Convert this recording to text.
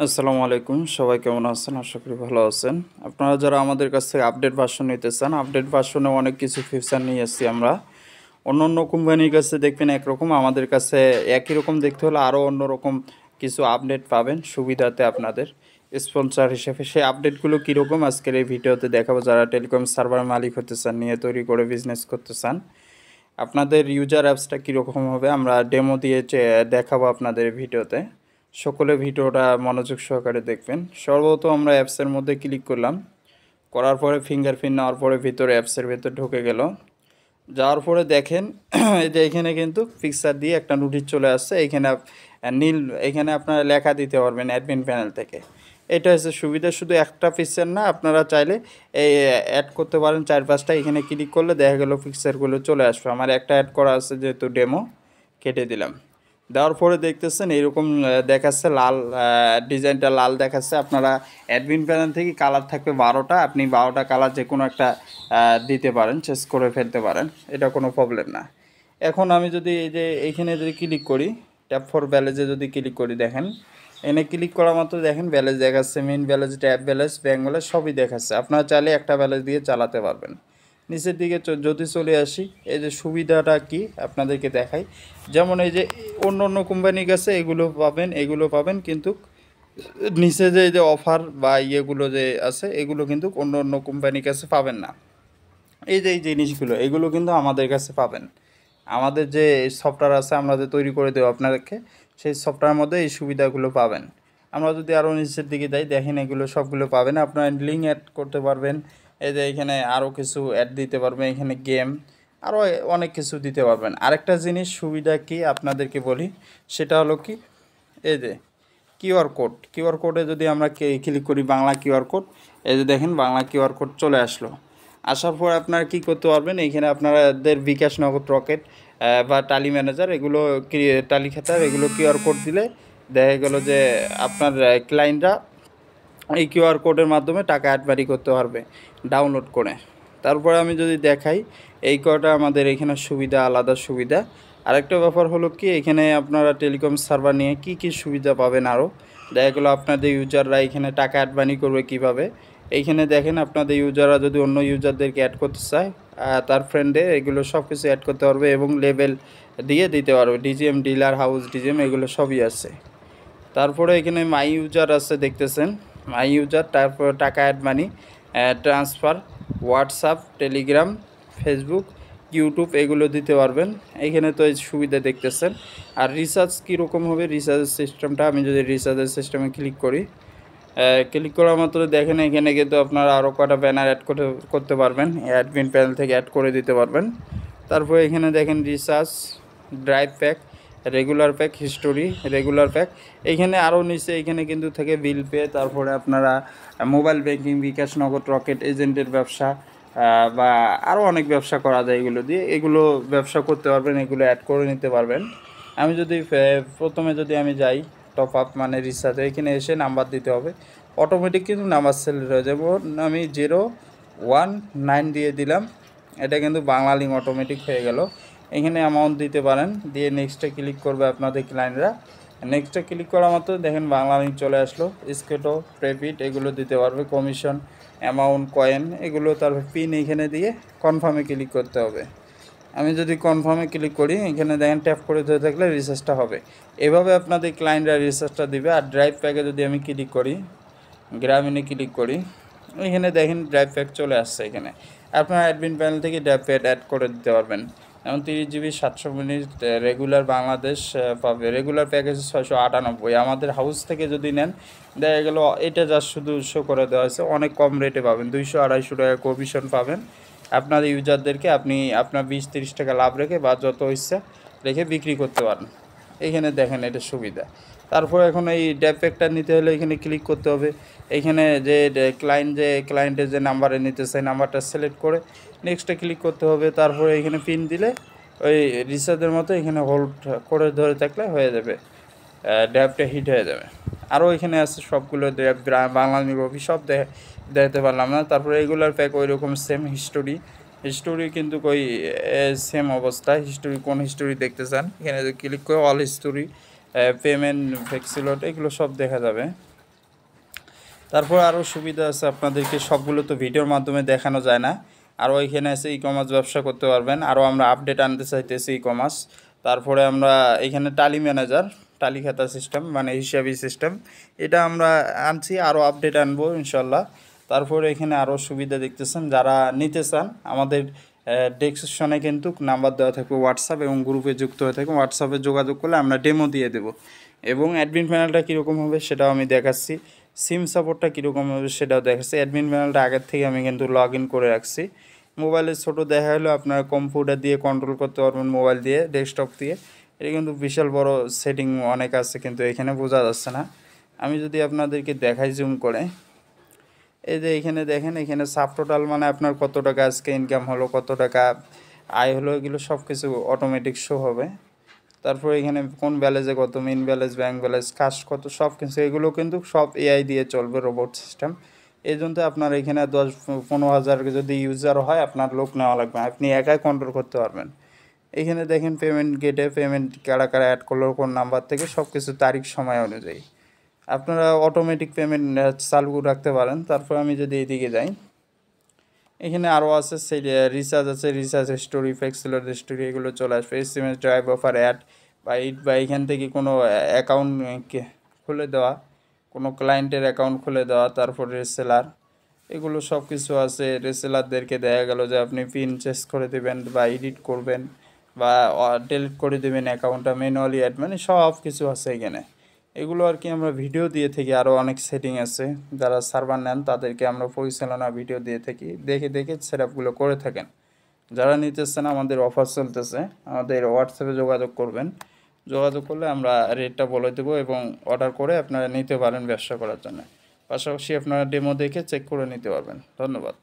আসসালামু আলাইকুম, সবাই কেমন আছেন? আশা করি ভালো আছেন। আপনারা যারা আমাদের কাছ থেকে আপডেট ভার্সন নিতে চান, আপডেট ভার্সনে অনেক কিছু ফিচার নিয়ে এসেছি আমরা। অন্য অন্য কোম্পানির কাছে দেখবেন একরকম, আমাদের কাছে একই রকম দেখতে হলে আরও অন্যরকম কিছু আপডেট পাবেন সুবিধাতে আপনাদের স্পন্সর হিসেবে। সেই আপডেটগুলো কীরকম আজকের এই ভিডিওতে দেখাবো। যারা টেলিকম সার্ভার মালিক হতে চান, নিয়ে তৈরি করে বিজনেস করতে চান, আপনাদের ইউজার অ্যাপসটা কীরকম হবে আমরা ডেমো দিয়ে দেখাবো আপনাদের ভিডিওতে। সকলে ভিডিওটা মনোযোগ সহকারে দেখবেন। সর্বপ্রথম আমরা অ্যাপসের মধ্যে ক্লিক করলাম, করার পরে ফিঙ্গারপ্রিন্ট নেওয়ার পরে ভিতরে অ্যাপসের ভিতরে ঢুকে গেল। যাওয়ার পরে দেখেন এই যে এখানে কিন্তু পিকচার দিয়ে একটা নোটিশ চলে আসছে। এইখানে নীল, এখানে আপনারা লেখা দিতে পারবেন অ্যাডমিন প্যানেল থেকে। এটা হচ্ছে সুবিধা, শুধু একটা পিকচার না, আপনারা চাইলে এই অ্যাড করতে পারেন 4-5টা। এখানে ক্লিক করলে দেখা গেল পিকচারগুলো চলে আসবে। আমার একটা অ্যাড করা আছে যেহেতু ডেমো, কেটে দিলাম। দেওয়ার পরে দেখতেছেন এইরকম দেখাচ্ছে, লাল ডিজাইনটা লাল দেখাচ্ছে। আপনারা অ্যাডমিন প্যানেল থেকে কালার থাকবে 12টা, আপনি 12টা কালার যে কোনো একটা দিতে পারেন, চেঞ্জ করে ফেলতে পারেন, এটা কোনো প্রবলেম না। এখন আমি যদি এই যে এইখানে যদি ক্লিক করি, ট্যাপ ফর ব্যালেন্সে যদি ক্লিক করি, দেখেন এনে ক্লিক করা মাত্র দেখেন ব্যালেন্স দেখাচ্ছে, main balance, tap balance, bank balance সবই দেখাচ্ছে। আপনারা চাইলে একটা ব্যালেন্স দিয়ে চালাতে পারবেন। নিচের দিকে যদি চলে আসি, এই যে সুবিধাটা কি আপনাদেরকে দেখাই। যেমন এই যে অন্য অন্য কোম্পানির কাছে এগুলো পাবেন, কিন্তু নিচে যে অফার বা ইয়েগুলো যে আছে এগুলো কিন্তু অন্য অন্য কোম্পানির কাছে পাবেন না। এই যে এই জিনিসগুলো এগুলো কিন্তু আমাদের কাছে পাবেন। আমাদের যে সফটওয়্যার আছে আমরা যে তৈরি করে দেবো আপনাদেরকে, সেই সফটওয়্যারের মধ্যে এই সুবিধাগুলো পাবেন। আমরা যদি আরও নিচের দিকে যাই, দেখেন এগুলো সবগুলো পাবেন। আপনারা লিঙ্ক অ্যাড করতে পারবেন। এই যে এখানে আরও কিছু অ্যাড দিতে পারবেন, এখানে গেম আরও অনেক কিছু দিতে পারবেন। আরেকটা জিনিস সুবিধা কি আপনাদেরকে বলি, সেটা হলো কি, এই যে কিউআর কোডে যদি আমরা ক্লিক করি, বাংলা কিউআর কোড, এই যে দেখেন বাংলা কিউআর কোড চলে আসলো। আসার পর আপনারা কী করতে পারবেন, এইখানে আপনাদের বিকাশ, নগদ, রকেট বা টালি ম্যানেজার, এগুলো টালি খাতার, এগুলো কিউআর কোড দিলে দেখা গেল যে আপনার ক্লায়েন্টরা এই কিউআর কোডের মাধ্যমে টাকা অ্যাডভারি করতে পারবে ডাউনলোড করে। তারপরে আমি যদি দেখাই, এই কটা আমাদের এখানে সুবিধা, আলাদা সুবিধা। আরেকটা ব্যাপার হলো কি, এখানে আপনারা টেলিকম সার্ভার নিয়ে কি কি সুবিধা পাবেন আরও, দেখা গেলো আপনাদের ইউজাররা এখানে টাকা অ্যাডভানি করবে কিভাবে। এইখানে দেখেন আপনাদের ইউজাররা যদি অন্য ইউজারদেরকে অ্যাড করতে চায়, তার ফ্রেন্ডে এগুলো সব কিছু অ্যাড করতে পারবে এবং লেভেল দিয়ে দিতে পারবে। ডিজিএম, ডিলার হাউস ডিজিএম, এগুলো সবই আছে। তারপরে এখানে মাই ইউজার আছে, দেখতেছেন মাই ইউজার, তারপর টাকা add money, transfer, WhatsApp, Telegram, Facebook, YouTube, এগুলো দিতে পারবেন। এইখানে তো এই সুবিধা দেখতেছেন। আর রিচার্জ কীরকম হবে, রিচার্জের সিস্টেমটা আমি যদি রিচার্জের সিস্টেমে ক্লিক করি, ক্লিক করার মাত্র দেখেন এখানে কিন্তু আপনারা আরও কটা ব্যানার অ্যাড করতে পারবেন, অ্যাডমিন প্যানেল থেকে অ্যাড করে দিতে পারবেন। তারপরে এখানে দেখেন recharge, drive pack, regular pack, history, regular pack. এইখানে আরও নিচে এইখানে কিন্তু থেকে বিল পে, তারপরে আপনারা মোবাইল ব্যাংকিং, বিকাশ, নগদ, রকেট, এজেন্টের ব্যবসা বা আরও অনেক ব্যবসা করা যায় এগুলো দিয়ে, এগুলো ব্যবসা করতে পারবেন, এগুলো অ্যাড করে নিতে পারবেন। আমি যদি প্রথমে যদি আমি যাই টপ আপ মানে রিচার্জে, এখানে এসে নাম্বার দিতে হবে, অটোমেটিক কিন্তু নাম্বার সিলেক্ট হয়ে যাবে। আমি 019 দিয়ে দিলাম, এটা কিন্তু বাংলা লিঙ্ক অটোমেটিক হয়ে গেল। এখানে অ্যামাউন্ট দিতে পারেন, দিয়ে নেক্সটে ক্লিক করবে আপনাদের ক্লায়েন্টরা। নেক্সটে ক্লিক করা মাত্র দেখেন বাংলা লিঙ্ক চলে আসলো। স্কেটো, প্রেপিট, এগুলো দিতে পারবে, কমিশন, অ্যামাউন্ট, কয়েন, এগুলো। তারপর পিন এখানে দিয়ে কনফার্মে ক্লিক করতে হবে। আমি যদি কনফার্মে ক্লিক করি, এখানে দেখেন ট্যাপ করে ধরে থাকলে রিচার্জটা হবে। এভাবে আপনাদের ক্লায়েন্টরা রিচার্জটা দিবে। আর ড্রাইভ প্যাকে যদি আমি ক্লিক করি, গ্রামীণে ক্লিক করি, এখানে দেখেন ড্রাইভ প্যাক চলে আসছে। এখানে আপনার অ্যাডমিন প্যানেল থেকে ড্রাইভ প্যাক অ্যাড করে দিতে পারবেন। যেমন 30 জিবি 700 মিনিট রেগুলার বাংলাদেশ পাবে। Regular package 698। আমাদের হাউস থেকে যদি নেন, দেখা গেল এটা যা শুধু শো করে দেওয়া হয়েছে, অনেক কম রেটে পাবেন, 200-250 টাকা কমিশন পাবেন। আপনার ইউজারদেরকে আপনি আপনার 20-30 টাকা লাভ রেখে বা যত ইচ্ছা রেখে বিক্রি করতে পারেন। এইখানে দেখেন এটা সুবিধা। তারপর এখন এই ড্রাইভ প্যাকটা নিতে হলে এখানে ক্লিক করতে হবে। এইখানে যে ক্লায়েন্টের যে নাম্বারে নিতে চাই, নাম্বারটা সিলেক্ট করে নেক্সটে ক্লিক করতে হবে। তারপরে এখানে পিন দিলে ওই রিচার্জের মতো এখানে হোল্ড করে ধরে থাকলে হয়ে যাবে, ড্রাইভটা হিট হয়ে যাবে। আরও এখানে আছে সবগুলো ড্রাইভ, বাংলা নিরবি সব দেখাতে পারলাম না। তারপরে রেগুলার প্যাক ওই রকম সেম। হিস্টোরি কিন্তু ওই সেম অবস্থায়। হিস্টোরি, কোন হিস্টোরি দেখতে চান, এখানে যদি ক্লিক করে অল হিস্টোরি, পেমেন্ট, ভেক্সিলট, এগুলো সব দেখা যাবে। তারপর আরও সুবিধা আছে, আপনাদেরকে সবগুলো তো ভিডিওর মাধ্যমে দেখানো যায় না। আরও এখানে আছে ই কমার্স ব্যবসা করতে পারবেন। আরও আমরা আপডেট আনতে চাইতেছি ই কমার্স। তারপরে আমরা এখানে টালি ম্যানেজার, টালি খাতা সিস্টেম মানে হিসাবি সিস্টেম, এটা আমরা আনছি, আরও আপডেট আনবো ইনশাল্লাহ। তারপরে এখানে আরও সুবিধা দেখতেছেন, যারা নিতে চান আমাদের ডেসক্রিপশনে কিন্তু নাম্বার দেওয়া থাকবে হোয়াটসঅ্যাপ, এবং গ্রুপে যুক্ত হয়ে থাকবে। হোয়াটসঅ্যাপে যোগাযোগ করলে আমরা ডেমো দিয়ে দেবো, এবং অ্যাডমিন প্যানেলটা কীরকম হবে সেটাও আমি দেখাচ্ছি। সিম সাপোর্টটা কীরকম হবে সেটাও দেখাচ্ছি। অ্যাডমিন প্যানেলটা আগের থেকে আমি কিন্তু লগ ইন করে রাখছি। মোবাইলে ছোটো দেখা হলেও আপনারা কম্পিউটার দিয়ে কন্ট্রোল করতে পারবেন, মোবাইল দিয়ে, ডেস্কটপ দিয়ে। এটা কিন্তু বিশাল বড় সেটিং অনেক আছে, কিন্তু এখানে বোঝা যাচ্ছে না। আমি যদি আপনাদেরকে দেখাই জুম করে, এই যে এখানে দেখেন, এখানে সাব টোটাল মানে আপনার কত টাকা আজকে ইনকাম হলো, কত টাকা আয় হলো, এগুলো সব কিছু অটোমেটিক শো হবে। তারপর এখানে কোন ব্যালেন্সে কত, মিন ব্যালেন্স, ব্যাংক ব্যালেন্স, কাস্ট কত, সব কিছু এগুলো কিন্তু সব এআই দিয়ে চলবে, রোবট সিস্টেম। এই জন্য আপনার এখানে 10-15 হাজার যদি ইউজার হয়, আপনার লোক নেওয়া লাগবে, আপনি একাই কন্ট্রোল করতে পারবেন। এখানে দেখেন পেমেন্ট গেটে পেমেন্ট কারা কারা অ্যাড করলো, কোন নাম্বার থেকে, সব কিছু তারিখ সময় অনুযায়ী আপনারা অটোমেটিক পেমেন্ট চালু রাখতে পারেন। তারপর আমি যদি এইদিকে যাই, এখানে আরও আছে, সেই রিচার্জ আছে, রিচার্জ স্টোরি, ফ্লেক্সিলোর স্টোরি, এগুলো চলে আসবে। এসএমএস, ড্রাইভ অফার, অ্যাড, বা এখান থেকে কোনো অ্যাকাউন্ট খুলে দেওয়া, কোনো ক্লায়েন্টের অ্যাকাউন্ট খুলে দেওয়া, তারপর রেসেলার, এগুলো সব কিছু আছে। রেসেলারদেরকে দেখা গেল যে আপনি পিন চেঞ্জ করে দেবেন, বা এডিট করবেন, বা ডিলিট করে দেবেন অ্যাকাউন্টটা, ম্যানুয়ালি অ্যাড, মানে সব কিছু আছে এখানে। এগুলো আর কি আমরা ভিডিও দিয়ে থাকি, আরও অনেক সেটিং আছে। যারা সার্ভার নেন তাদেরকে আমরা পরিচালনা ভিডিও দিয়ে থাকি, দেখে দেখে সেটআপগুলো করে থাকেন। যারা নিতেছেন, আমাদের অফার চলতেছে, আমাদের হোয়াটসঅ্যাপে যোগাযোগ করবেন। যোগাযোগ করলে আমরা রেটটা বলে দেবো, এবং অর্ডার করে আপনারা নিতে পারেন ব্যবসা করার জন্য। পাশাপাশি আপনারা ডেমো দেখে চেক করে নিতে পারবেন। ধন্যবাদ।